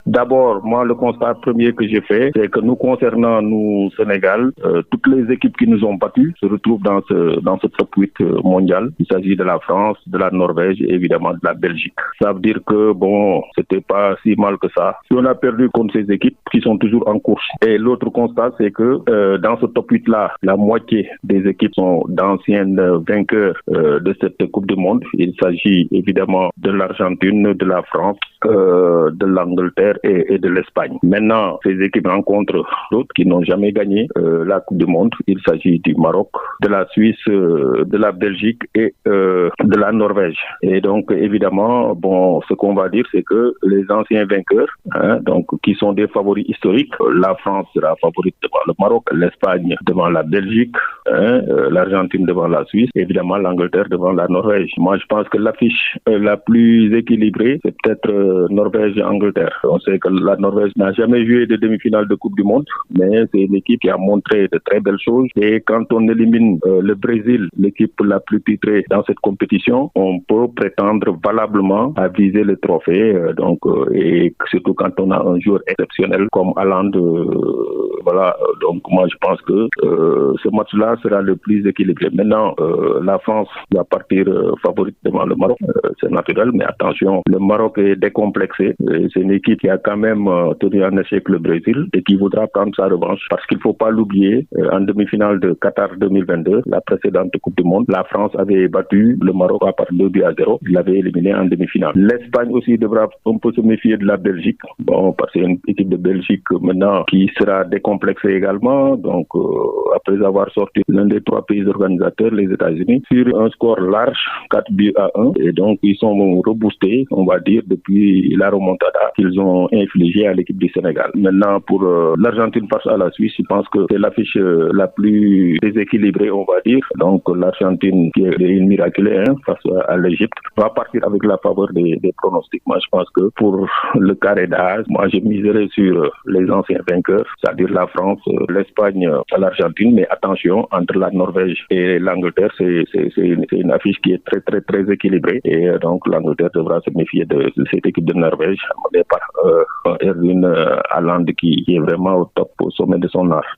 D'abord, moi, le constat premier que j'ai fait, c'est que nous concernant nous, Sénégal, toutes les équipes qui nous ont battus se retrouvent dans ce top 8 mondial. Il s'agit de la France, de la Norvège et évidemment de la Belgique. Ça veut dire que, bon, c'était pas si mal que ça. Si on a perdu contre ces équipes qui sont toujours en course. Et l'autre constat, c'est que dans ce top 8-là, la moitié des équipes sont d'anciennes vainqueurs de cette Coupe du Monde. Il s'agit évidemment de l'Argentine, de la France, de l'Angleterre et de l'Espagne. Maintenant, ces équipes rencontrent d'autres qui n'ont jamais gagné la Coupe du Monde. Il s'agit du Maroc, de la Suisse, de la Belgique et de la Norvège. Et donc, évidemment, bon, ce qu'on va dire, c'est que les anciens vainqueurs, donc, qui sont des favoris historiques, la France sera favorite devant le Maroc, l'Espagne devant la Belgique, l'Argentine devant la Suisse, et évidemment l'Angleterre devant la Norvège. Moi, je pense que l'affiche la plus équilibrée, c'est peut-être Norvège et Angleterre. On sait que la Norvège n'a jamais joué de demi-finale de Coupe du Monde, mais c'est une équipe qui a montré de très belles choses. Et quand on élimine le Brésil, l'équipe la plus titrée dans cette compétition, on peut prétendre valablement à viser le trophée. Et surtout quand on a un joueur exceptionnel comme Haaland. Voilà, donc moi je pense que ce match-là sera le plus équilibré. Maintenant, la France va partir favorite devant le Maroc, c'est naturel, mais attention, le Maroc est décomplexé. C'est une équipe qui a quand même tenu en échec le Brésil et qui voudra prendre sa revanche parce qu'il ne faut pas l'oublier, en demi-finale de Qatar 2022, la précédente Coupe du Monde, la France avait battu le Maroc par 2-0. Il l'avait éliminé en demi-finale. L'Espagne aussi devra un peu se méfier de la Belgique. Bon, parce que c'est une équipe de Belgique maintenant qui sera décomplexée également. Donc, après avoir sorti l'un des 3 pays organisateurs, les États-Unis, sur un score large, 4-1. Et donc, ils sont reboostés, on va dire, depuis la remontada qu'ils ont infligée à l'équipe du Sénégal. Maintenant, pour l'Argentine face à la Suisse, je pense que c'est l'affiche la plus déséquilibrée, on va dire. Donc, l'Argentine, qui est une miraculée face à l'Égypte, va partir avec la faveur des pronostics. Moi, je pense que pour le carré d'âge, moi, je miserai sur les anciens vainqueurs, c'est-à-dire la France, l'Espagne, l'Argentine. Mais attention, entre la Norvège et l'Angleterre, c'est une affiche qui est très, très, très équilibrée. Et donc, l'Angleterre devra se méfier de cette équipe de Norvège, menée par Erling Haaland, qui est vraiment au top, au sommet de son art.